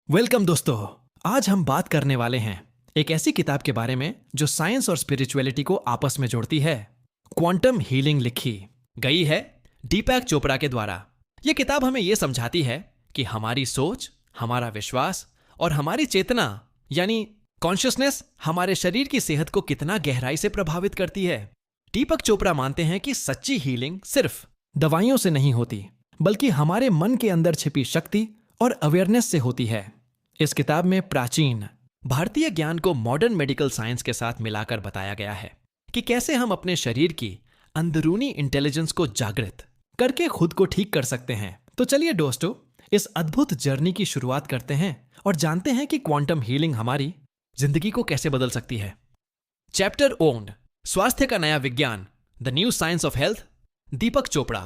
Welcome दोस्तों। आज हम बात करने वाले हैं एक ऐसी किताब के बारे में जो साइंस और स्पिरिचुअलिटी को आपस में जोड़ती है। क्वांटम हीलिंग लिखी गई है दीपक चोपड़ा के द्वारा। यह किताब हमें यह समझाती है कि हमारी सोच, हमारा विश्वास और हमारी चेतना यानी कॉन्शियसनेस हमारे शरीर की सेहत को कितना गहराई से प्रभावित करती है। दीपक चोपड़ा मानते हैं कि सच्ची हीलिंग सिर्फ दवाइयों से नहीं होती, बल्कि हमारे मन के अंदर छिपी शक्ति और अवेयरनेस से होती है। इस किताब में प्राचीन भारतीय ज्ञान को मॉडर्न मेडिकल साइंस के साथ मिलाकर बताया गया है कि कैसे हम अपने शरीर की अंदरूनी इंटेलिजेंस को जागृत करके खुद को ठीक कर सकते हैं। तो चलिए दोस्तों, इस अद्भुत जर्नी की शुरुआत करते हैं और जानते हैं कि क्वांटम हीलिंग हमारी जिंदगी को कैसे बदल सकती है। चैप्टर ओन्ड, स्वास्थ्य का नया विज्ञान, the new science of health, Deepak Chopra.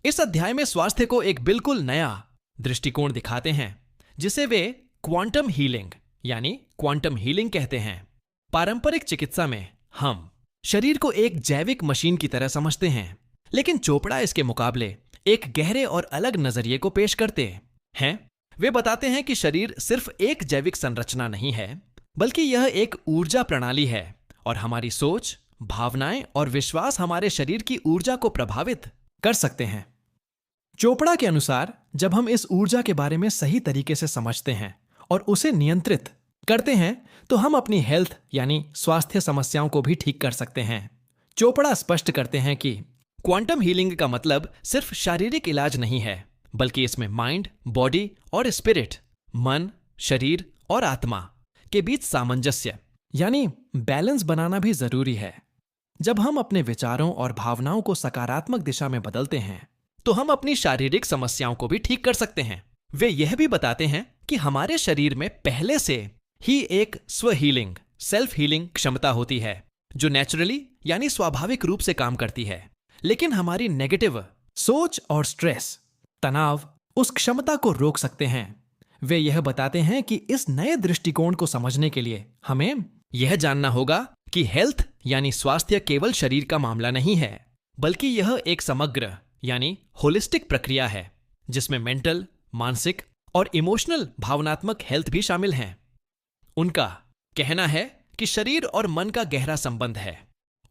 इस अध्याय में स्वास्थ्य को एक बिल्कुल नया दृष्टिकोण दिखाते हैं जिसे वे क्वांटम हीलिंग यानी क्वांटम हीलिंग कहते हैं। पारंपरिक चिकित्सा में हम शरीर को एक जैविक मशीन की तरह समझते हैं, लेकिन चोपड़ा इसके मुकाबले एक गहरे और अलग नजरिए को पेश करते हैं। वे बताते हैं कि शरीर सिर्फ एक जैविक संरचना नहीं है, बल्कि यह एक ऊर्जा प्रणाली है और हमारी सोच, भावनाएं और विश्वास हमारे शरीर की ऊर्जा को प्रभावित कर सकते हैं। चोपड़ा के अनुसार जब हम इस ऊर्जा के बारे में सही तरीके से समझते हैं और उसे नियंत्रित करते हैं तो हम अपनी हेल्थ यानी स्वास्थ्य समस्याओं को भी ठीक कर सकते हैं। चोपड़ा स्पष्ट करते हैं कि क्वांटम हीलिंग का मतलब सिर्फ शारीरिक इलाज नहीं है, बल्कि इसमें माइंड, बॉडी और स्पिरिट, मन, शरीर और आत्मा के बीच सामंजस्य यानी बैलेंस बनाना भी जरूरी है। जब हम अपने विचारों और भावनाओं को सकारात्मक दिशा में बदलते हैं तो हम अपनी शारीरिक समस्याओं को भी ठीक कर सकते हैं। वे यह भी बताते हैं कि हमारे शरीर में पहले से ही एक स्व हीलिंग, सेल्फ हीलिंग क्षमता होती है जो नेचुरली यानी स्वाभाविक रूप से काम करती है, लेकिन हमारी नेगेटिव सोच और स्ट्रेस, तनाव उस क्षमता को रोक सकते हैं। वे यह बताते हैं कि इस नए दृष्टिकोण को समझने के लिए हमें यह जानना होगा कि हेल्थ यानी स्वास्थ्य केवल शरीर का मामला नहीं है, बल्कि यह एक समग्र यानी होलिस्टिक प्रक्रिया है जिसमें मेंटल, मानसिक और इमोशनल भावनात्मक हेल्थ भी शामिल हैं। उनका कहना है कि शरीर और मन का गहरा संबंध है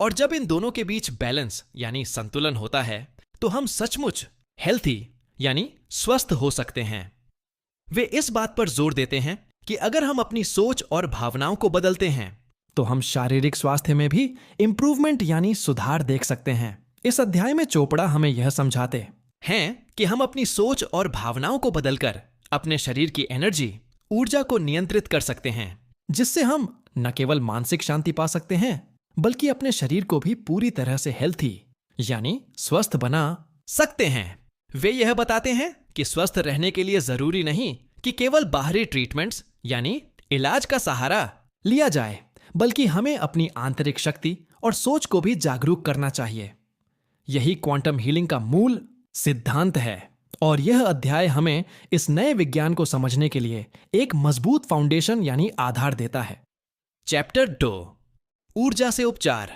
और जब इन दोनों के बीच बैलेंस यानी संतुलन होता है तो हम सचमुच हेल्थी यानी स्वस्थ हो सकते हैं। वे इस बात पर जोर देते हैं कि अगर हम अपनी सोच और भावनाओं को बदलते हैं तो हम शारीरिक स्वास्थ्य में भी इंप्रूवमेंट यानी सुधार देख सकते हैं। इस अध्याय में चोपड़ा हमें यह समझाते हैं कि हम अपनी सोच और भावनाओं को बदलकर अपने शरीर की एनर्जी, ऊर्जा को नियंत्रित कर सकते हैं, जिससे हम न केवल मानसिक शांति पा सकते हैं, बल्कि अपने शरीर को भी पूरी तरह से हेल्थी यानी स्वस्थ बना सकते हैं। वे यह बताते हैं कि स्वस्थ रहने के लिए जरूरी नहीं कि केवल बाहरी ट्रीटमेंट्स यानी इलाज का सहारा लिया जाए, बल्कि हमें अपनी आंतरिक शक्ति और सोच को भी जागरूक करना चाहिए। यही क्वांटम हीलिंग का मूल सिद्धांत है और यह अध्याय हमें इस नए विज्ञान को समझने के लिए एक मजबूत फाउंडेशन यानी आधार देता है। चैप्टर 2, ऊर्जा से उपचार,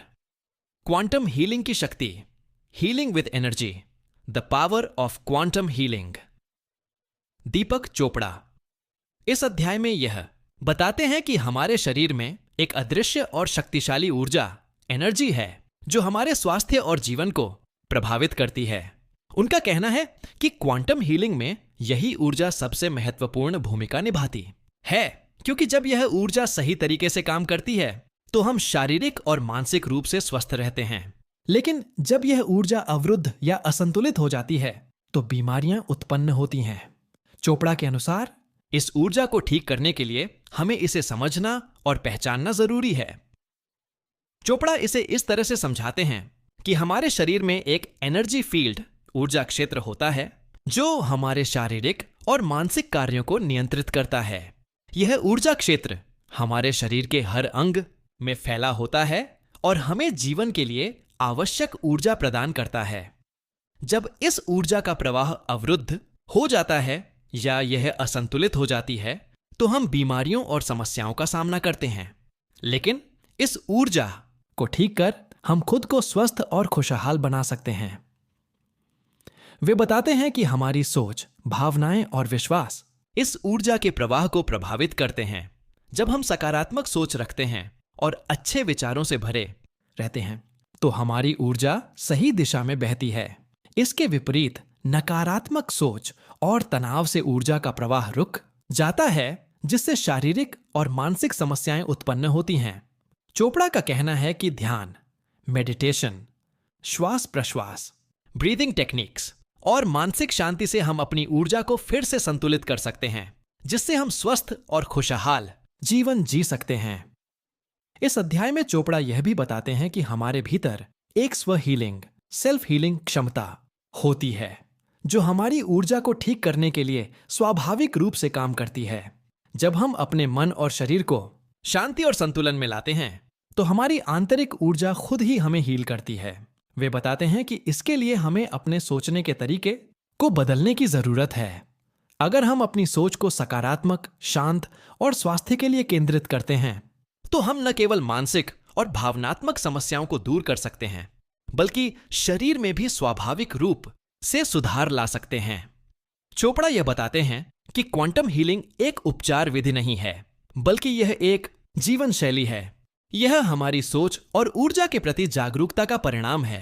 क्वांटम हीलिंग की शक्ति, healing with energy, the power of quantum healing. Deepak Chopra इस अध्याय में यह बताते हैं कि हमारे शरीर में एक अदृश्य और शक्तिशाली ऊर्जा, एनर्जी है जो हमारे स्वास्थ्य और जीवन को प्रभावित करती है। उनका कहना है कि क्वांटम हीलिंग में यही ऊर्जा सबसे महत्वपूर्ण भूमिका निभाती है, क्योंकि जब यह ऊर्जा सही तरीके से काम करती है तो हम शारीरिक और मानसिक रूप से स्वस्थ रहते हैं। लेकिन जब यह ऊर्जा अवरुद्ध या असंतुलित हो जाती है तो बीमारियां उत्पन्न होती हैं। चोपड़ा के अनुसार इस ऊर्जा को ठीक करने के लिए हमें इसे समझना और पहचानना जरूरी है। चोपड़ा इसे इस तरह से समझाते हैं कि हमारे शरीर में एक एनर्जी फील्ड, ऊर्जा क्षेत्र होता है जो हमारे शारीरिक और मानसिक कार्यों को नियंत्रित करता है। यह ऊर्जा क्षेत्र हमारे शरीर के हर अंग में फैला होता है और हमें जीवन के लिए आवश्यक ऊर्जा प्रदान करता है। जब इस ऊर्जा का प्रवाह अवरुद्ध हो जाता है या यह असंतुलित हो जाती है तो हम बीमारियों और समस्याओं का सामना करते हैं। लेकिन इस ऊर्जा को ठीक कर हम खुद को स्वस्थ और खुशहाल बना सकते हैं। वे बताते हैं कि हमारी सोच, भावनाएं और विश्वास इस ऊर्जा के प्रवाह को प्रभावित करते हैं जब हम सकारात्मक सोच रखते हैं और अच्छे विचारों से भरे रहते हैं, तो हमारी ऊर्जा सही दिशा में बहती है। इसके विपरीत नकारात्मक सोच और तनाव से ऊर्जा का प्रवाह रुक जाता है, जिससे शारीरिक और मानसिक समस्याएं उत्पन्न होती हैं। चोपड़ा का कहना है कि ध्यान, मेडिटेशन, श्वास प्रश्वास, ब्रीदिंग टेक्निक्स और मानसिक शांति से हम अपनी ऊर्जा को फिर से संतुलित कर सकते हैं, जिससे हम स्वस्थ और खुशहाल जीवन जी सकते हैं। इस अध्याय में चोपड़ा यह भी बताते हैं कि हमारे भीतर एक स्व हीलिंग, सेल्फ हीलिंग क्षमता होती है, जो हमारी ऊर्जा को ठीक करने के लिए स्वाभाविक रूप से काम करती है। जब हम अपने मन और शरीर को शांति और संतुलन में लाते हैं, तो हमारी आंतरिक ऊर्जा खुद ही हमें हील करती है। वे बताते हैं कि इसके लिए हमें अपने सोचने के तरीके को बदलने की जरूरत है। अगर हम अपनी सोच को सकारात्मक, शांत और स्वास्थ्य के लिए केंद्रित करते हैं, तो हम न केवल मानसिक और भावनात्मक समस्याओं को दूर कर सकते हैं, बल्कि शरीर में भी स्वाभाविक रूप से सुधार ला सकते हैं। चोपड़ा यह बताते हैं कि क्वांटम हीलिंग एक उपचार विधि नहीं है, बल्कि यह एक जीवन शैली है। यह हमारी सोच और ऊर्जा के प्रति जागरूकता का परिणाम है।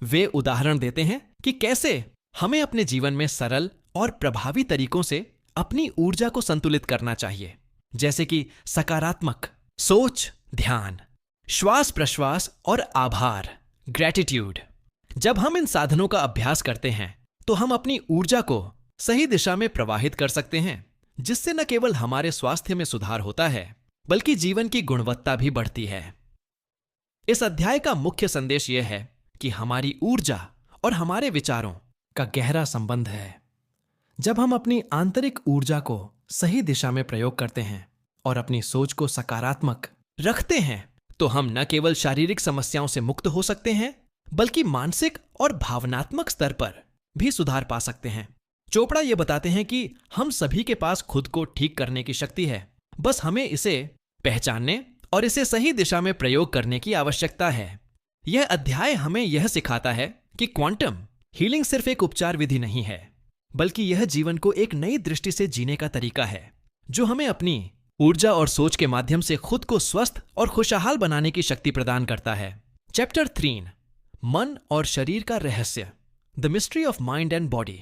वे उदाहरण देते हैं कि कैसे हमें अपने जीवन में सरल और प्रभावी तरीकों से अपनी ऊर्जा को संतुलित करना चाहिए, जैसे कि सकारात्मक सोच, ध्यान, श्वास प्रश्वास और आभार, ग्रैटिट्यूड। जब हम इन साधनों का अभ्यास करते हैं, तो हम अपनी ऊर्जा को सही दिशा में प्रवाहित कर सकते हैं, जिससे न केवल हमारे स्वास्थ्य में सुधार होता है, बल्कि जीवन की गुणवत्ता भी बढ़ती है। इस अध्याय का मुख्य संदेश यह है कि हमारी ऊर्जा और हमारे विचारों का गहरा संबंध है। जब हम अपनी आंतरिक ऊर्जा को सही दिशा में प्रयोग करते हैं और अपनी सोच को सकारात्मक रखते हैं, तो हम न केवल शारीरिक समस्याओं से मुक्त हो सकते हैं, बल्कि मानसिक और भावनात्मक स्तर पर भी सुधार पा सकते हैं। चोपड़ा ये बताते हैं कि हम सभी के पास खुद को ठीक करने की शक्ति है, बस हमें इसे पहचानने और इसे सही दिशा में प्रयोग करने की आवश्यकता है। यह अध्याय हमें यह सिखाता है कि क्वांटम हीलिंग सिर्फ एक उपचार विधि नहीं है, बल्कि यह जीवन को एक नई दृष्टि से जीने का तरीका है, जो हमें अपनी ऊर्जा और सोच के माध्यम से खुद को स्वस्थ और खुशहाल बनाने की शक्ति प्रदान करता है। चैप्टर 3, मन और शरीर का रहस्य, the mystery of mind and body.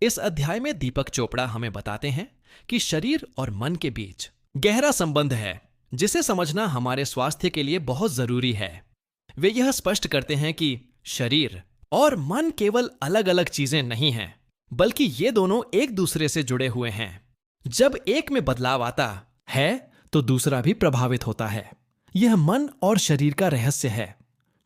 इस अध्याय में दीपक चोपड़ा हमें बताते हैं कि शरीर और मन के बीच गहरा संबंध है, जिसे समझना हमारे स्वास्थ्य के लिए बहुत जरूरी है। वे यह स्पष्ट करते हैं कि शरीर और मन केवल अलग अलग चीजें नहीं हैं, बल्कि ये दोनों एक दूसरे से जुड़े हुए हैं। जब एक में बदलाव आता है, तो दूसरा भी प्रभावित होता है। यह मन और शरीर का रहस्य है।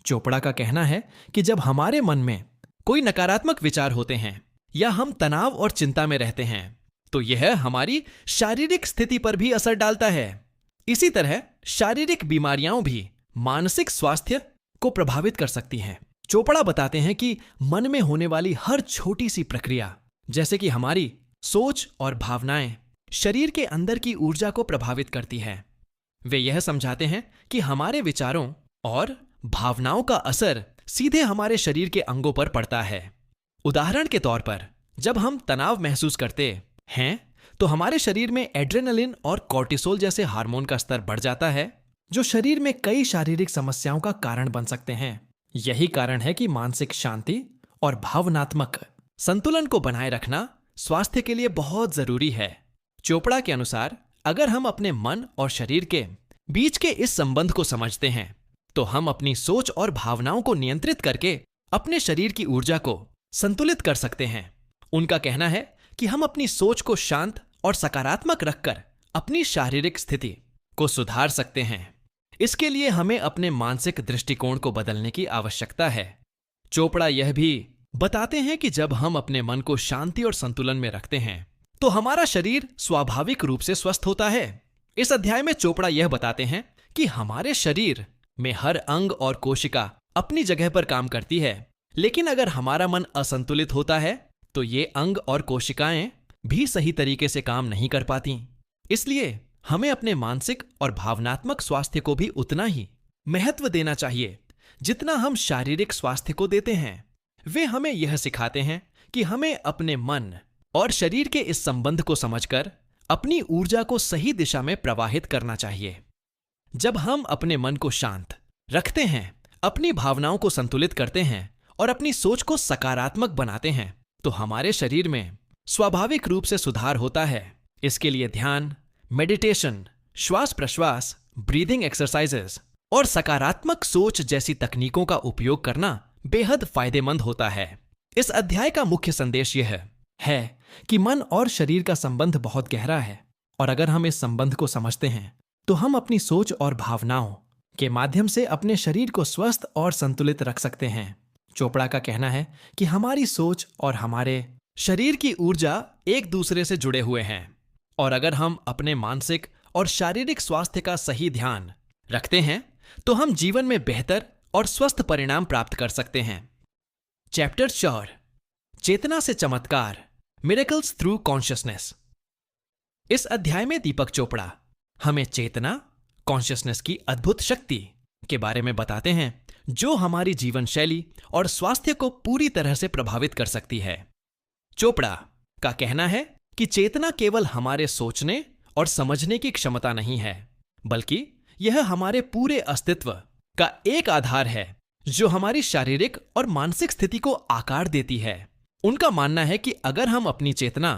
चोपड़ा का कहना है कि जब हमारे मन में कोई नकारात्मक विचार होते हैं या हम तनाव और चिंता में रहते हैं, तो यह हमारी शारीरिक स्थिति पर भी असर डालता है। इसी तरह शारीरिक बीमारियां भी मानसिक स्वास्थ्य को प्रभावित कर सकती हैं। चोपड़ा बताते हैं कि मन में होने वाली हर छोटी सी प्रक्रिया, जैसे कि हमारी सोच और भावनाएं, शरीर के अंदर की ऊर्जा को प्रभावित करती है। वे यह समझाते हैं कि हमारे विचारों और भावनाओं का असर सीधे हमारे शरीर के अंगों पर पड़ता है। उदाहरण के तौर पर, जब हम तनाव महसूस करते हैं, तो हमारे शरीर में एड्रेनलिन और कॉर्टिसोल जैसे हार्मोन का स्तर बढ़ जाता है, जो शरीर में कई शारीरिक समस्याओं का कारण बन सकते हैं। यही कारण है कि मानसिक शांति और भावनात्मक संतुलन को बनाए रखना स्वास्थ्य के लिए बहुत जरूरी है। चोपड़ा के अनुसार, अगर हम अपने मन और शरीर के बीच के इस संबंध को समझते हैं, तो हम अपनी सोच और भावनाओं को नियंत्रित करके अपने शरीर की ऊर्जा को संतुलित कर सकते हैं। उनका कहना है कि हम अपनी सोच को शांत और सकारात्मक रखकर अपनी शारीरिक स्थिति को सुधार सकते हैं। इसके लिए हमें अपने मानसिक दृष्टिकोण को बदलने की आवश्यकता है। चोपड़ा यह भी बताते हैं कि जब हम अपने मन को शांति और संतुलन में रखते हैं, तो हमारा शरीर स्वाभाविक रूप से स्वस्थ होता है। इस अध्याय में चोपड़ा यह बताते हैं कि हमारे शरीर में हर अंग और कोशिका अपनी जगह पर काम करती है, लेकिन अगर हमारा मन असंतुलित होता है, तो ये अंग और कोशिकाएं भी सही तरीके से काम नहीं कर पाती। इसलिए हमें अपने मानसिक और भावनात्मक स्वास्थ्य को भी उतना ही महत्व देना चाहिए जितना हम शारीरिक स्वास्थ्य को देते हैं। वे हमें यह सिखाते हैं कि हमें अपने मन और शरीर के इस संबंध को समझकर अपनी ऊर्जा को सही दिशा में प्रवाहित करना चाहिए। जब हम अपने मन को शांत रखते हैं, अपनी भावनाओं को संतुलित करते हैं और अपनी सोच को सकारात्मक बनाते हैं, तो हमारे शरीर में स्वाभाविक रूप से सुधार होता है। इसके लिए ध्यान, मेडिटेशन, श्वास प्रश्वास, ब्रीदिंग एक्सरसाइजेस और सकारात्मक सोच जैसी तकनीकों का उपयोग करना बेहद फायदेमंद होता है। इस अध्याय का मुख्य संदेश यह है कि मन और शरीर का संबंध बहुत गहरा है, और अगर हम इस संबंध को समझते हैं तो हम अपनी सोच और भावनाओं के माध्यम से अपने शरीर को स्वस्थ और संतुलित रख सकते हैं। चोपड़ा का कहना है कि हमारी सोच और हमारे शरीर की ऊर्जा एक दूसरे से जुड़े हुए हैं, और अगर हम अपने मानसिक और शारीरिक स्वास्थ्य का सही ध्यान रखते हैं तो हम जीवन में बेहतर और स्वस्थ परिणाम प्राप्त कर सकते हैं। चैप्टर 4, चेतना से चमत्कार, मिरेकल्स थ्रू कॉन्शियसनेस। इस अध्याय में दीपक चोपड़ा हमें चेतना, कॉन्शियसनेस की अद्भुत शक्ति के बारे में बताते हैं, जो हमारी जीवन शैली और स्वास्थ्य को पूरी तरह से प्रभावित कर सकती है। चोपड़ा का कहना है कि चेतना केवल हमारे सोचने और समझने की क्षमता नहीं है, बल्कि यह हमारे पूरे अस्तित्व का एक आधार है जो हमारी शारीरिक और मानसिक स्थिति को आकार देती है। उनका मानना है कि अगर हम अपनी चेतना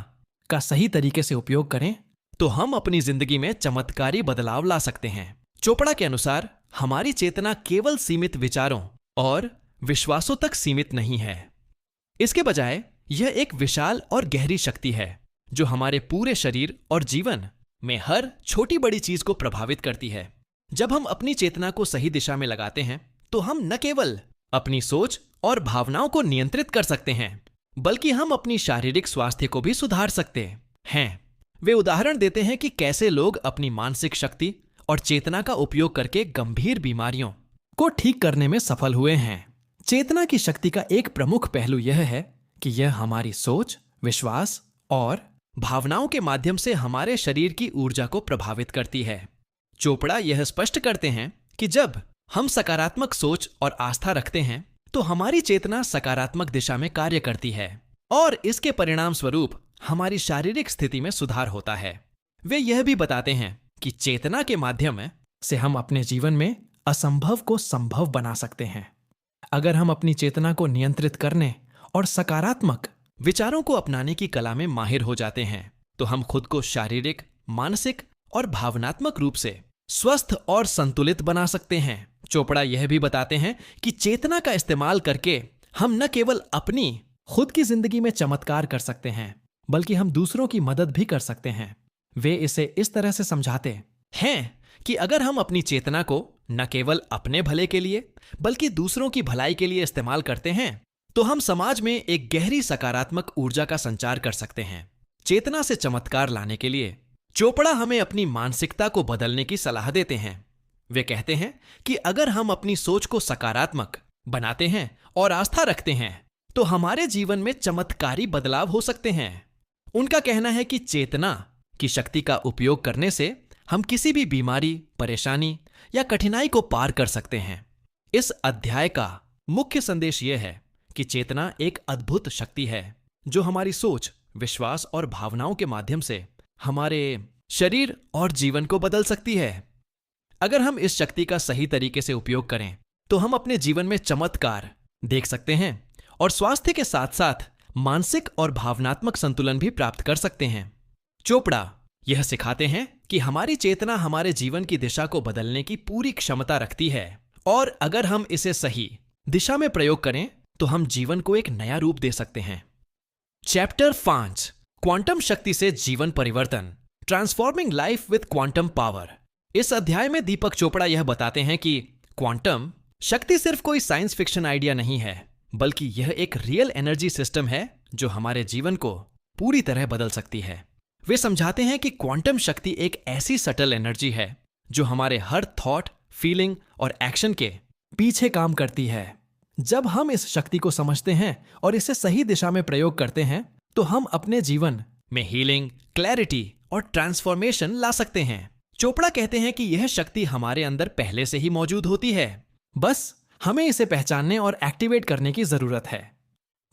का सही तरीके से उपयोग करें तो हम अपनी जिंदगी में चमत्कारी बदलाव ला सकते हैं। चोपड़ा के अनुसार हमारी चेतना केवल सीमित विचारों और विश्वासों तक सीमित नहीं है। इसके बजाय यह एक विशाल और गहरी शक्ति है जो हमारे पूरे शरीर और जीवन में हर छोटी बड़ी चीज को प्रभावित करती है। जब हम अपनी चेतना को सही दिशा में लगाते हैं तो हम न केवल अपनी सोच और भावनाओं को नियंत्रित कर सकते हैं, बल्कि हम अपनी शारीरिक स्वास्थ्य को भी सुधार सकते हैं। वे उदाहरण देते हैं कि कैसे लोग अपनी मानसिक शक्ति और चेतना का उपयोग करके गंभीर बीमारियों को ठीक करने में सफल हुए हैं। चेतना की शक्ति का एक प्रमुख पहलू यह है कि यह हमारी सोच, विश्वास और भावनाओं के माध्यम से हमारे शरीर की ऊर्जा को प्रभावित करती है। चोपड़ा यह स्पष्ट करते हैं कि जब हम सकारात्मक सोच और आस्था रखते हैं तो हमारी चेतना सकारात्मक दिशा में कार्य करती है, और इसके परिणाम स्वरूप हमारी शारीरिक स्थिति में सुधार होता है। वे यह भी बताते हैं कि चेतना के माध्यम से हम अपने जीवन में असंभव को संभव बना सकते हैं। अगर हम अपनी चेतना को नियंत्रित करने और सकारात्मक विचारों को अपनाने की कला में माहिर हो जाते हैं तो हम खुद को शारीरिक, मानसिक और भावनात्मक रूप से स्वस्थ और संतुलित बना सकते हैं। चोपड़ा यह भी बताते हैं कि चेतना का इस्तेमाल करके हम न केवल अपनी खुद की जिंदगी में चमत्कार कर सकते हैं, बल्कि हम दूसरों की मदद भी कर सकते हैं। वे इसे इस तरह से समझाते हैं कि अगर हम अपनी चेतना को न केवल अपने भले के लिए बल्कि दूसरों की भलाई के लिए इस्तेमाल करते हैं तो हम समाज में एक गहरी सकारात्मक ऊर्जा का संचार कर सकते हैं। चेतना से चमत्कार लाने के लिए चोपड़ा हमें अपनी मानसिकता को बदलने की सलाह देते हैं। वे कहते हैं कि अगर हम अपनी सोच को सकारात्मक बनाते हैं और आस्था रखते हैं तो हमारे जीवन में चमत्कारी बदलाव हो सकते हैं। उनका कहना है कि चेतना की शक्ति का उपयोग करने से हम किसी भी बीमारी, परेशानी या कठिनाई को पार कर सकते हैं। इस अध्याय का मुख्य संदेश यह है कि चेतना एक अद्भुत शक्ति है जो हमारी सोच, विश्वास और भावनाओं के माध्यम से हमारे शरीर और जीवन को बदल सकती है। अगर हम इस शक्ति का सही तरीके से उपयोग करें तो हम अपने जीवन में चमत्कार देख सकते हैं और स्वास्थ्य के साथ साथ मानसिक और भावनात्मक संतुलन भी प्राप्त कर सकते हैं। चोपड़ा यह सिखाते हैं कि हमारी चेतना हमारे जीवन की दिशा को बदलने की पूरी क्षमता रखती है, और अगर हम इसे सही दिशा में प्रयोग करें तो हम जीवन को एक नया रूप दे सकते हैं। चैप्टर 5, क्वांटम शक्ति से जीवन परिवर्तन, transforming life with quantum power. इस अध्याय में दीपक चोपड़ा यह बताते हैं कि क्वांटम शक्ति सिर्फ कोई साइंस फिक्शन आइडिया नहीं है, बल्कि यह एक रियल एनर्जी सिस्टम है जो हमारे जीवन को पूरी तरह बदल सकती है। वे समझाते हैं कि क्वांटम शक्ति एक ऐसी सटल एनर्जी है जो हमारे हर थॉट, फीलिंग और एक्शन के पीछे काम करती है। जब हम इस शक्ति को समझते हैं और इसे सही दिशा में प्रयोग करते हैं तो हम अपने जीवन में हीलिंग, क्लैरिटी और ट्रांसफॉर्मेशन ला सकते हैं। चोपड़ा कहते हैं कि यह शक्ति हमारे अंदर पहले से ही मौजूद होती है, बस हमें इसे पहचानने और एक्टिवेट करने की जरूरत है।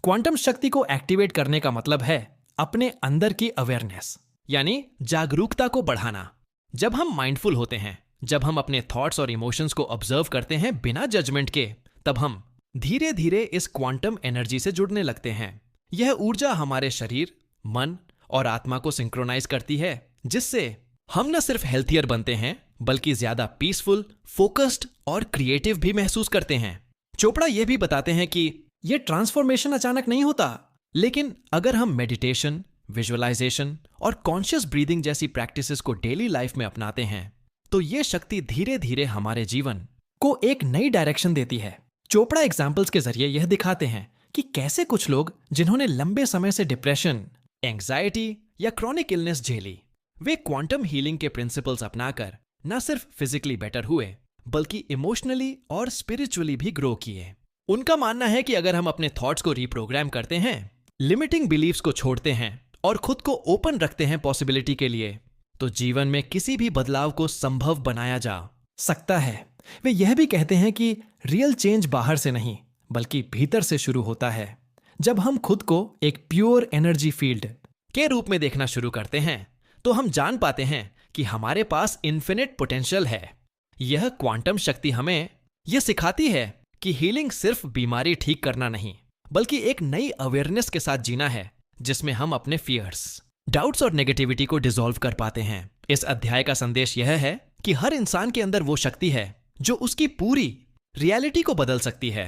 क्वांटम शक्ति को एक्टिवेट करने का मतलब है अपने अंदर की अवेयरनेस यानी जागरूकता को बढ़ाना। जब हम माइंडफुल होते हैं, जब हम अपने थॉट्स और इमोशंस को ऑब्जर्व करते हैं बिना जजमेंट के, तब हम धीरे धीरे इस क्वांटम एनर्जी से जुड़ने लगते हैं। यह ऊर्जा हमारे शरीर, मन और आत्मा को सिंक्रोनाइज करती है, जिससे हम न सिर्फ हेल्थियर बनते हैं बल्कि ज्यादा पीसफुल, फोकस्ड और क्रिएटिव भी महसूस करते हैं। चोपड़ा यह भी बताते हैं कि यह ट्रांसफॉर्मेशन अचानक नहीं होता, लेकिन अगर हम मेडिटेशन, विजुअलाइजेशन और कॉन्शियस ब्रीदिंग जैसी प्रैक्टिसेस को डेली लाइफ में अपनाते हैं तो यह शक्ति धीरे धीरे हमारे जीवन को एक नई डायरेक्शन देती है। चोपड़ा एग्जाम्पल्स के जरिए यह दिखाते हैं कि कैसे कुछ लोग जिन्होंने लंबे समय से डिप्रेशन, एंग्जाइटी या क्रॉनिक इलनेस झेली, वे क्वांटम हीलिंग के प्रिंसिपल्स अपनाकर न सिर्फ फिजिकली बेटर हुए बल्कि इमोशनली और स्पिरिचुअली भी ग्रो किए। उनका मानना है कि अगर हम अपने थॉट्स को रीप्रोग्राम करते हैं, लिमिटिंग बिलीव्स को छोड़ते हैं और खुद को ओपन रखते हैं पॉसिबिलिटी के लिए, तो जीवन में किसी भी बदलाव को संभव बनाया जा सकता है। वे यह भी कहते हैं कि रियल चेंज बाहर से नहीं बल्कि भीतर से शुरू होता है। जब हम खुद को एक प्योर एनर्जी फील्ड के रूप में देखना शुरू करते हैं तो हम जान पाते हैं कि हमारे पास इन्फिनिट पोटेंशियल है। यह क्वांटम शक्ति हमें यह सिखाती है कि हीलिंग सिर्फ बीमारी ठीक करना नहीं बल्कि एक नई अवेयरनेस के साथ जीना है, जिसमें हम अपने फियर्स, डाउट्स और नेगेटिविटी को डिसॉल्व कर पाते हैं। इस अध्याय का संदेश यह है कि हर इंसान के अंदर वो शक्ति है जो उसकी पूरी रियलिटी को बदल सकती है।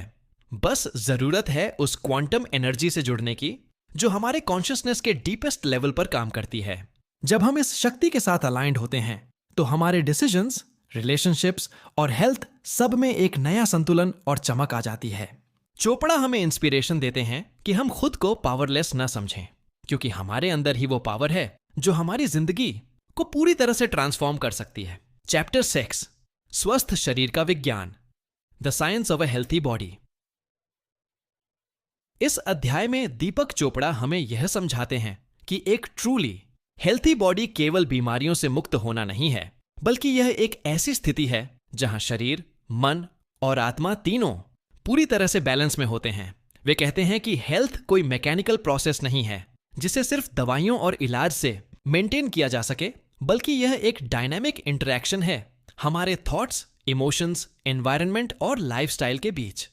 बस जरूरत है उस क्वांटम एनर्जी से जुड़ने की जो हमारे कॉन्शियसनेस के डीपेस्ट लेवल पर काम करती है। जब हम इस शक्ति के साथ अलाइंड होते हैं तो हमारे डिसीजंस, रिलेशनशिप्स और हेल्थ सब में एक नया संतुलन और चमक आ जाती है। चोपड़ा हमें इंस्पिरेशन देते हैं कि हम खुद को पावरलेस न समझें, क्योंकि हमारे अंदर ही वो पावर है जो हमारी जिंदगी को पूरी तरह से ट्रांसफॉर्म कर सकती है। चैप्टर 6, स्वस्थ शरीर का विज्ञान, the science of a healthy body. इस अध्याय में दीपक चोपड़ा हमें यह समझाते हैं कि एक ट्रूली हेल्थी बॉडी केवल बीमारियों से मुक्त होना नहीं है, बल्कि यह एक ऐसी स्थिति है जहां शरीर, मन और आत्मा तीनों पूरी तरह से बैलेंस में होते हैं। वे कहते हैं कि हेल्थ कोई मैकेनिकल प्रोसेस नहीं है जिसे सिर्फ दवाइयों और इलाज से मेंटेन किया जा सके, बल्कि यह एक डायनामिक इंटरैक्शन है हमारे थॉट्स, इमोशंस, एनवायरनमेंट और लाइफस्टाइल के बीच।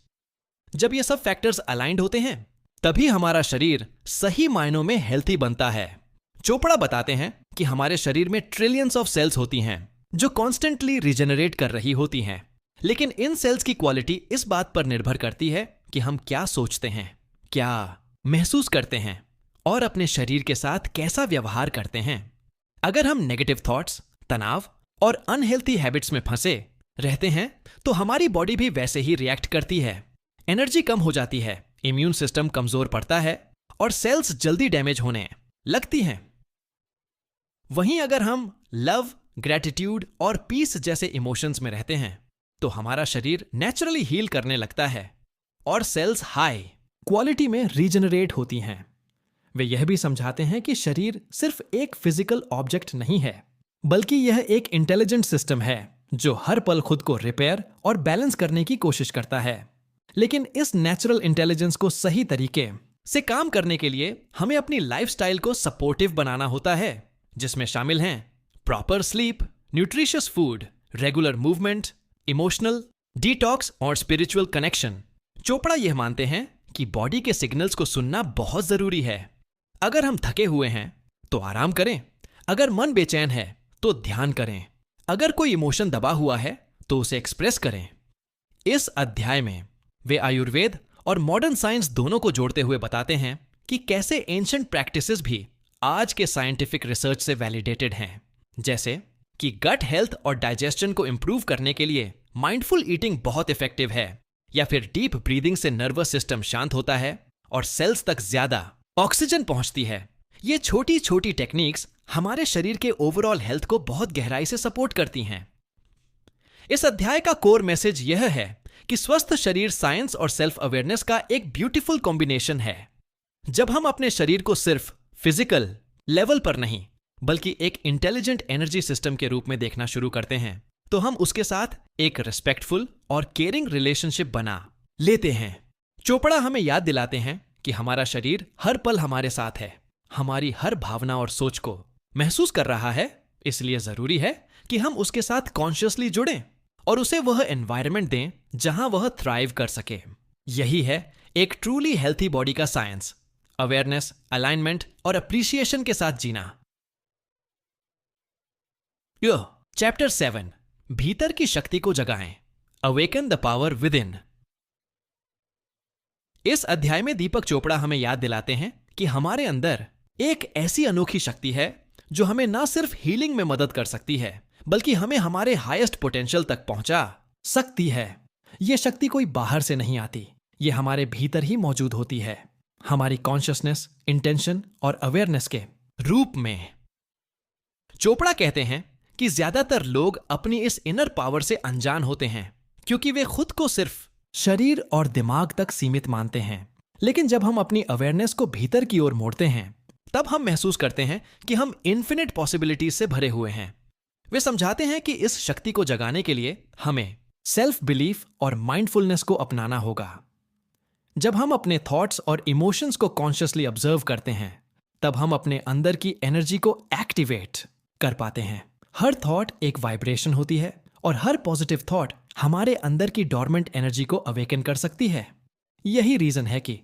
जब ये सब फैक्टर्स अलाइंड होते हैं तभी हमारा शरीर सही मायनों में हेल्थी बनता है। चोपड़ा बताते हैं कि हमारे शरीर में ट्रिलियंस ऑफ सेल्स होती हैं जो कॉन्स्टेंटली रिजेनरेट कर रही होती हैं, लेकिन इन सेल्स की क्वालिटी इस बात पर निर्भर करती है कि हम क्या सोचते हैं, क्या महसूस करते हैं और अपने शरीर के साथ कैसा व्यवहार करते हैं। अगर हम नेगेटिव थॉट्स, तनाव और अनहेल्थी हैबिट्स में फंसे रहते हैं तो हमारी बॉडी भी वैसे ही रिएक्ट करती है। एनर्जी कम हो जाती है, इम्यून सिस्टम कमजोर पड़ता है और सेल्स जल्दी डैमेज होने लगती हैं। वहीं अगर हम लव, ग्रेटिट्यूड और पीस जैसे इमोशंस में रहते हैं तो हमारा शरीर नेचुरली हील करने लगता है और सेल्स हाई क्वालिटी में रीजनरेट होती हैं। वे यह भी समझाते हैं कि शरीर सिर्फ एक फिजिकल ऑब्जेक्ट नहीं है, बल्कि यह एक इंटेलिजेंट सिस्टम है जो हर पल खुद को रिपेयर और बैलेंस करने की कोशिश करता है। लेकिन इस नेचुरल इंटेलिजेंस को सही तरीके से काम करने के लिए हमें अपनी लाइफस्टाइल को सपोर्टिव बनाना होता है, जिसमें शामिल हैं proper sleep, nutritious food, regular movement, emotional detox और स्पिरिचुअल कनेक्शन। चोपड़ा यह मानते हैं कि बॉडी के सिग्नल्स को सुनना बहुत जरूरी है। अगर हम थके हुए हैं तो आराम करें, अगर मन बेचैन है तो ध्यान करें, अगर कोई इमोशन दबा हुआ है तो उसे एक्सप्रेस करें। इस अध्याय में वे आयुर्वेद और मॉडर्न साइंस दोनों को जोड़ते हुए बताते हैं कि कैसे एंशिएंट प्रैक्टिसेस भी आज के साइंटिफिक रिसर्च से वैलिडेटेड हैं, जैसे कि गट हेल्थ और डाइजेशन को इंप्रूव करने के लिए माइंडफुल ईटिंग बहुत इफेक्टिव है, या फिर डीप ब्रीदिंग से नर्वस सिस्टम शांत होता है और सेल्स तक ज्यादा ऑक्सीजन पहुंचती है। ये छोटी छोटी टेक्निक्स हमारे शरीर के ओवरऑल हेल्थ को बहुत गहराई से सपोर्ट करती हैं। इस अध्याय का कोर मैसेज यह है कि स्वस्थ शरीर साइंस और सेल्फ अवेयरनेस का एक ब्यूटीफुल कॉम्बिनेशन है। जब हम अपने शरीर को सिर्फ फिजिकल लेवल पर नहीं बल्कि एक इंटेलिजेंट एनर्जी सिस्टम के रूप में देखना शुरू करते हैं तो हम उसके साथ एक रिस्पेक्टफुल और केयरिंग रिलेशनशिप बना लेते हैं। चोपड़ा हमें याद दिलाते हैं कि हमारा शरीर हर पल हमारे साथ है, हमारी हर भावना और सोच को महसूस कर रहा है, इसलिए जरूरी है कि हम उसके साथ कॉन्शियसली जुड़ें और उसे वह एनवायरनमेंट दें जहां वह थ्राइव कर सके। यही है एक ट्रूली हेल्थी बॉडी का साइंस, अवेयरनेस, अलाइनमेंट और अप्रिसिएशन के साथ जीना। चैप्टर 7, भीतर की शक्ति को जगाएं, awaken the power within. इस अध्याय में दीपक चोपड़ा हमें याद दिलाते हैं कि हमारे अंदर एक ऐसी अनोखी शक्ति है जो हमें ना सिर्फ हीलिंग में मदद कर सकती है, बल्कि हमें हमारे हाईएस्ट पोटेंशियल तक पहुंचा सकती है। यह शक्ति कोई बाहर से नहीं आती, यह हमारे भीतर ही मौजूद होती है, हमारी कॉन्शियसनेस, इंटेंशन और अवेयरनेस के रूप में। चोपड़ा कहते हैं कि ज्यादातर लोग अपनी इस इनर पावर से अनजान होते हैं क्योंकि वे खुद को सिर्फ शरीर और दिमाग तक सीमित मानते हैं। लेकिन जब हम अपनी अवेयरनेस को भीतर की ओर मोड़ते हैं, तब हम महसूस करते हैं कि हम इन्फिनिट पॉसिबिलिटीज से भरे हुए हैं। वे समझाते हैं कि इस शक्ति को जगाने के लिए हमें सेल्फ बिलीफ और माइंडफुलनेस को अपनाना होगा। जब हम अपने थॉट्स और इमोशंस को कॉन्शियसली ऑब्जर्व करते हैं, तब हम अपने अंदर की एनर्जी को एक्टिवेट कर पाते हैं। हर थॉट एक वाइब्रेशन होती है और हर पॉजिटिव थॉट हमारे अंदर की डॉर्मेंट एनर्जी को अवेकन कर सकती है। यही रीजन है कि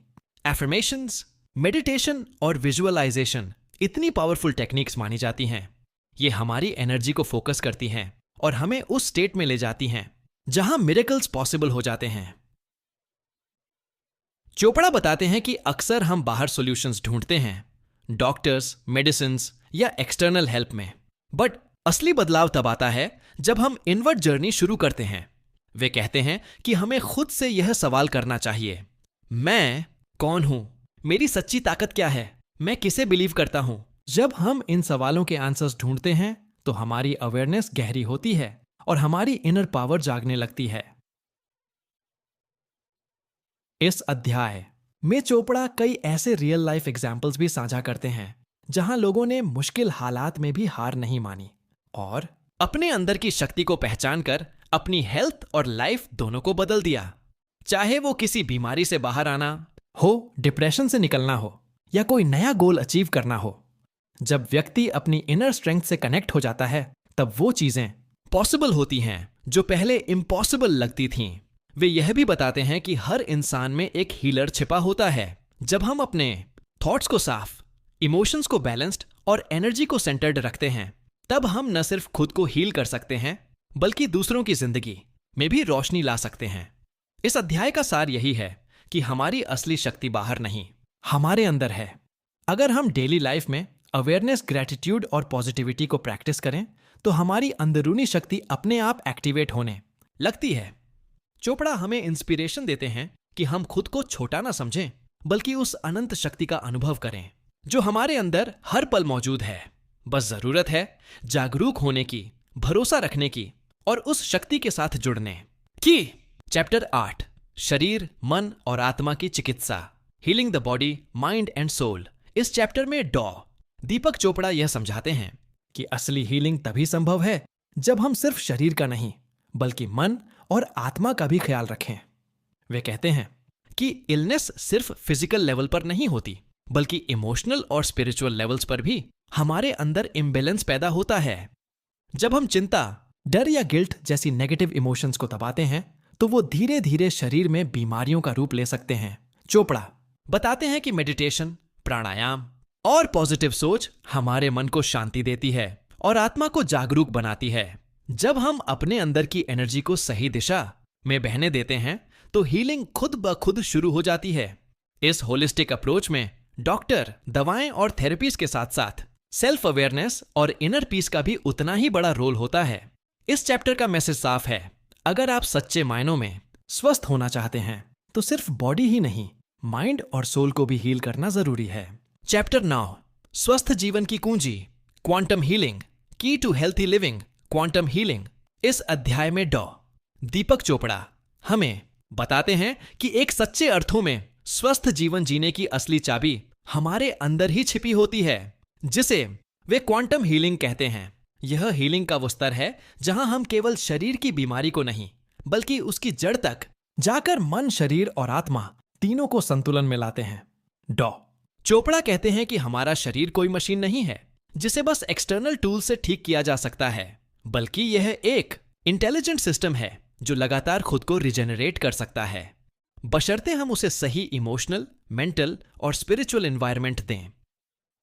एफर्मेशंस, मेडिटेशन और विजुअलाइजेशन इतनी पावरफुल टेक्निक्स मानी जाती हैं। ये हमारी एनर्जी को फोकस करती हैं और हमें उस स्टेट में ले जाती हैं जहां मिरेकल्स पॉसिबल हो जाते हैं। चोपड़ा बताते हैं कि अक्सर हम बाहर सॉल्यूशंस ढूंढते हैं, डॉक्टर्स, मेडिसिन्स या एक्सटर्नल हेल्प में, बट असली बदलाव तब आता है जब हम इनवर्ड जर्नी शुरू करते हैं। वे कहते हैं कि हमें खुद से यह सवाल करना चाहिए, मैं कौन हूं? मेरी सच्ची ताकत क्या है? मैं किसे बिलीव करता हूं? जब हम इन सवालों के आंसर्स ढूंढते हैं तो हमारी अवेयरनेस गहरी होती है और हमारी इनर पावर जागने लगती है। इस अध्याय में चोपड़ा कई ऐसे रियल लाइफ एग्जाम्पल्स भी साझा करते हैं जहां लोगों ने मुश्किल हालात में भी हार नहीं मानी और अपने अंदर की शक्ति को पहचान कर अपनी हेल्थ और लाइफ दोनों को बदल दिया। चाहे वो किसी बीमारी से बाहर आना हो, डिप्रेशन से निकलना हो या कोई नया गोल अचीव करना हो, जब व्यक्ति अपनी इनर स्ट्रेंथ से कनेक्ट हो जाता है, तब वो चीजें पॉसिबल होती हैं जो पहले इम्पॉसिबल लगती थीं। वे यह भी बताते हैं कि हर इंसान में एक हीलर छिपा होता है। जब हम अपने थॉट्स को साफ, इमोशंस को बैलेंस्ड और एनर्जी को सेंटर्ड रखते हैं, तब हम न सिर्फ खुद को हील कर सकते हैं, बल्कि दूसरों की जिंदगी में भी रोशनी ला सकते हैं। इस अध्याय का सार यही है कि हमारी असली शक्ति बाहर नहीं, हमारे अंदर है। अगर हम डेली लाइफ में अवेयरनेस, ग्रैटिट्यूड और पॉजिटिविटी को प्रैक्टिस करें, तो हमारी अंदरूनी शक्ति अपने आप एक्टिवेट होने लगती है। चोपड़ा हमें इंस्पिरेशन देते हैं कि हम खुद को छोटा ना समझें, बल्कि उस अनंत शक्ति का अनुभव करें जो हमारे अंदर हर पल मौजूद है। बस जरूरत है जागरूक होने की, भरोसा रखने की और उस शक्ति के साथ जुड़ने की। चैप्टर 8, शरीर, मन और आत्मा की चिकित्सा, healing the body, mind and soul. इस चैप्टर में दीपक चोपड़ा यह समझाते हैं कि असली हीलिंग तभी संभव है जब हम सिर्फ शरीर का नहीं, बल्कि मन और आत्मा का भी ख्याल रखें। वे कहते हैं कि इलनेस सिर्फ फिजिकल लेवल पर नहीं होती, बल्कि इमोशनल और स्पिरिचुअल लेवल्स पर भी हमारे अंदर इम्बैलेंस पैदा होता है। जब हम चिंता, डर या गिल्ट जैसी नेगेटिव इमोशंस को दबाते हैं, तो वो धीरे धीरे शरीर में बीमारियों का रूप ले सकते हैं। चोपड़ा बताते हैं कि मेडिटेशन, प्राणायाम और पॉजिटिव सोच हमारे मन को शांति देती है और आत्मा को जागरूक बनाती है। जब हम अपने अंदर की एनर्जी को सही दिशा में बहने देते हैं, तो हीलिंग खुद ब खुद शुरू हो जाती है। इस होलिस्टिक अप्रोच में डॉक्टर, दवाएं और थेरेपीज के साथ साथ सेल्फ अवेयरनेस और इनर पीस का भी उतना ही बड़ा रोल होता है। इस चैप्टर का मैसेज साफ है, अगर आप सच्चे मायनों में स्वस्थ होना चाहते हैं, तो सिर्फ बॉडी ही नहीं, माइंड और सोल को भी हील करना जरूरी है। चैप्टर 9, स्वस्थ जीवन की कुंजी, quantum healing, key to healthy living, quantum healing. इस अध्याय में दीपक चोपड़ा हमें बताते हैं कि एक सच्चे अर्थों में स्वस्थ जीवन जीने की असली चाबी हमारे अंदर ही छिपी होती है, जिसे वे क्वांटम हीलिंग कहते हैं। यह हीलिंग का वो स्तर है जहां हम केवल शरीर की बीमारी को नहीं, बल्कि उसकी जड़ तक जाकर मन, शरीर और आत्मा तीनों को संतुलन में लाते हैं। चोपड़ा कहते हैं कि हमारा शरीर कोई मशीन नहीं है, जिसे बस एक्सटर्नल टूल से ठीक किया जा सकता है, बल्कि यह एक इंटेलिजेंट सिस्टम है जो लगातार खुद को रिजेनरेट कर सकता है, बशर्ते हम उसे सही इमोशनल, मेंटल और स्पिरिचुअल एनवायरनमेंट दें।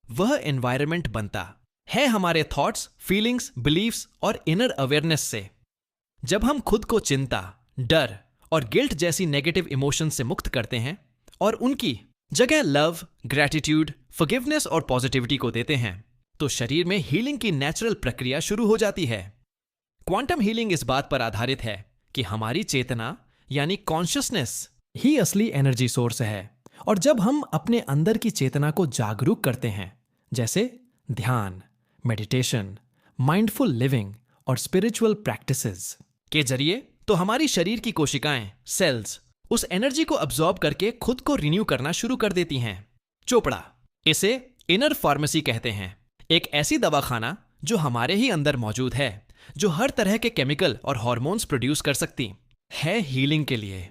वह एनवायरनमेंट बनता है हमारे थॉट्स, फीलिंग्स, बिलीव्स और इनर अवेयरनेस से। जब हम खुद को चिंता, डर और गिल्ट जैसी नेगेटिव इमोशंस से मुक्त करते हैं और उनकी जगह लव, ग्रैटिट्यूड, फॉरगिवनेस और पॉजिटिविटी को देते हैं, तो शरीर में हीलिंग की नेचुरल प्रक्रिया शुरू हो जाती है। क्वांटम हीलिंग इस बात पर आधारित है कि हमारी चेतना यानी कॉन्शियसनेस ही असली एनर्जी सोर्स है, और जब हम अपने अंदर की चेतना को जागरूक करते हैं, जैसे ध्यान, मेडिटेशन, माइंडफुल लिविंग और स्पिरिचुअल प्रैक्टिसेस के जरिए, तो हमारी शरीर की कोशिकाएं, सेल्स, उस एनर्जी को अब्सॉर्ब करके खुद को रिन्यू करना शुरू कर देती हैं। चोपड़ा इसे इनर फार्मेसी कहते हैं, एक ऐसी दवाखाना जो हमारे ही अंदर मौजूद है, जो हर तरह के केमिकल और हार्मोन्स प्रोड्यूस कर सकती है हीलिंग के लिए।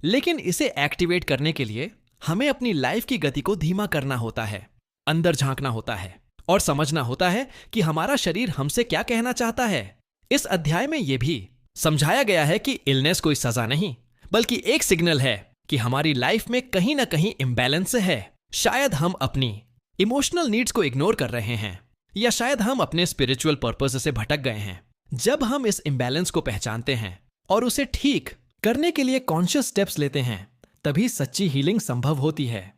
लेकिन इसे एक्टिवेट करने के लिए हमें अपनी लाइफ की गति को धीमा करना होता है, अंदर झांकना होता है और समझना होता है कि हमारा शरीर हमसे क्या कहना चाहता है। इस अध्याय में यह भी समझाया गया है कि इलनेस कोई सजा नहीं, बल्कि एक सिग्नल है कि हमारी लाइफ में कहीं ना कहीं इम्बैलेंस है। शायद हम अपनी इमोशनल नीड्स को इग्नोर कर रहे हैं, या शायद हम अपने स्पिरिचुअल पर्पस से भटक गए हैं। जब हम इस इम्बैलेंस को पहचानते हैं और उसे ठीक करने के लिए कॉन्शियस स्टेप्स लेते हैं, तभी सच्ची हीलिंग संभव होती है।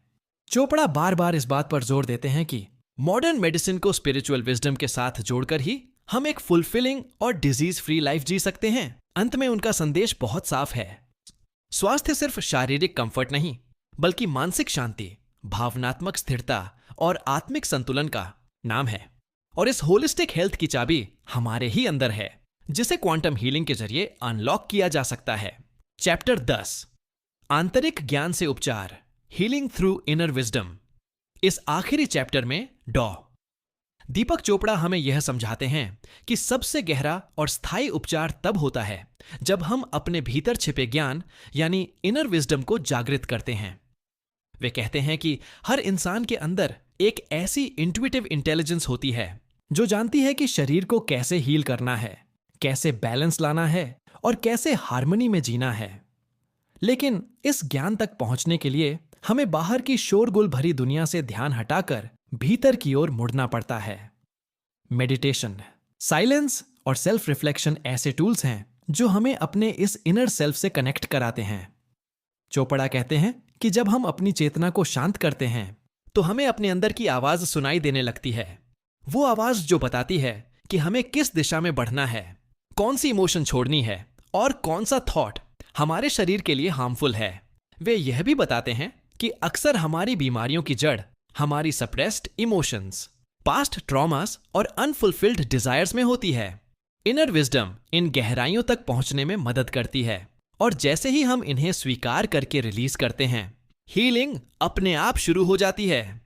चोपड़ा बार बार इस बात पर जोर देते हैं कि मॉडर्न मेडिसिन को स्पिरिचुअल विजडम के साथ जोड़कर ही हम एक फुलफिलिंग और डिजीज फ्री लाइफ जी सकते हैं। अंत में उनका संदेश बहुत साफ है। स्वास्थ्य सिर्फ शारीरिक कंफर्ट नहीं, बल्कि मानसिक शांति, भावनात्मक स्थिरता और आत्मिक संतुलन का नाम है। और इस होलिस्टिक हेल्थ की चाबी हमारे ही अंदर है, जिसे क्वांटम हीलिंग के जरिए अनलॉक किया जा सकता है। चैप्टर 10, आंतरिक ज्ञान से उपचार, हीलिंग थ्रू इनर विजडम। इस आखिरी चैप्टर में दीपक चोपड़ा हमें यह समझाते हैं कि सबसे गहरा और स्थायी उपचार तब होता है जब हम अपने भीतर छिपे ज्ञान यानी इनर विजडम को जागृत करते हैं। वे कहते हैं कि हर इंसान के अंदर एक ऐसी इंट्यूटिव इंटेलिजेंस होती है जो जानती है कि शरीर को कैसे हील करना है, कैसे बैलेंस लाना है और कैसे हार्मनी में जीना है। लेकिन इस ज्ञान तक पहुंचने के लिए हमें बाहर की शोरगुल भरी दुनिया से ध्यान हटाकर भीतर की ओर मुड़ना पड़ता है। मेडिटेशन, साइलेंस और सेल्फ रिफ्लेक्शन ऐसे टूल्स हैं जो हमें अपने इस इनर सेल्फ से कनेक्ट कराते हैं। चोपड़ा कहते हैं कि जब हम अपनी चेतना को शांत करते हैं तो हमें अपने अंदर की आवाज सुनाई देने लगती है। वो आवाज जो बताती है कि हमें किस दिशा में बढ़ना है, कौन सी इमोशन छोड़नी है और कौन सा थॉट हमारे शरीर के लिए हार्मफुल है। वे यह भी बताते हैं कि अक्सर हमारी बीमारियों की जड़ हमारी सप्रेस्ड इमोशंस, पास्ट ट्रॉमास और अनफुलफिल्ड डिजायर्स में होती है। इनर विजडम इन गहराइयों तक पहुंचने में मदद करती है, और जैसे ही हम इन्हें स्वीकार करके रिलीज करते हैं, हीलिंग अपने आप शुरू हो जाती है।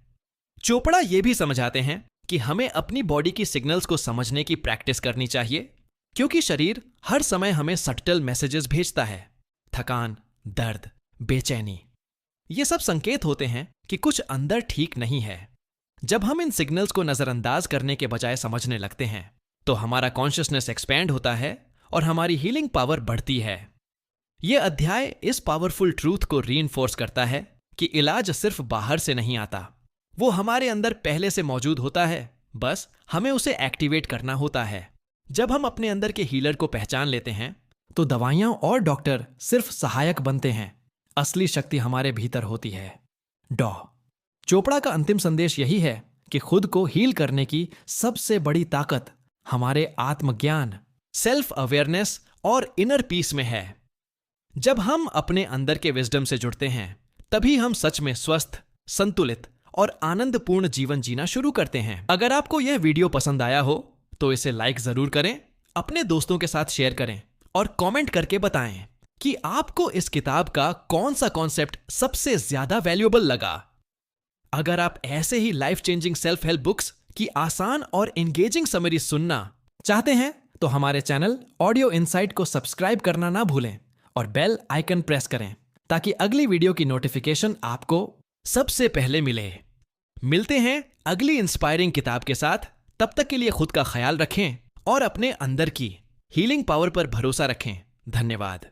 चोपड़ा ये भी समझाते हैं कि हमें अपनी बॉडी की सिग्नल्स को समझने की प्रैक्टिस करनी चाहिए, क्योंकि शरीर हर समय हमें सटल मैसेजेस भेजता है। थकान, दर्द, बेचैनी, ये सब संकेत होते हैं कि कुछ अंदर ठीक नहीं है। जब हम इन सिग्नल्स को नजरअंदाज करने के बजाय समझने लगते हैं, तो हमारा कॉन्शियसनेस एक्सपैंड होता है और हमारी हीलिंग पावर बढ़ती है। यह अध्याय इस पावरफुल ट्रूथ को रीइंफोर्स करता है कि इलाज सिर्फ बाहर से नहीं आता, वो हमारे अंदर पहले से मौजूद होता है, बस हमें उसे एक्टिवेट करना होता है। जब हम अपने अंदर के हीलर को पहचान लेते हैं, तो दवाइयां और डॉक्टर सिर्फ सहायक बनते हैं, असली शक्ति हमारे भीतर होती है। चोपड़ा का अंतिम संदेश यही है कि खुद को हील करने की सबसे बड़ी ताकत हमारे आत्मज्ञान, सेल्फ अवेयरनेस और इनर पीस में है। जब हम अपने अंदर के विजडम से जुड़ते हैं, तभी हम सच में स्वस्थ, संतुलित और आनंदपूर्ण जीवन जीना शुरू करते हैं। अगर आपको यह वीडियो पसंद आया हो तो इसे लाइक जरूर करें, अपने दोस्तों के साथ शेयर करें और कमेंट करके बताएं कि आपको इस किताब का कौन सा कॉन्सेप्ट सबसे ज्यादा वैल्यूएबल लगा। अगर आप ऐसे ही life changing self help books की आसान और एंगेजिंग समरी सुनना चाहते हैं, तो हमारे चैनल ऑडियो इनसाइट को सब्सक्राइब करना ना भूलें और बेल आइकन प्रेस करें, ताकि अगली वीडियो की नोटिफिकेशन आपको सबसे पहले मिले। मिलते हैं अगली इंस्पायरिंग किताब के साथ। तब तक के लिए खुद का ख्याल रखें और अपने अंदर की हीलिंग पावर पर भरोसा रखें। धन्यवाद।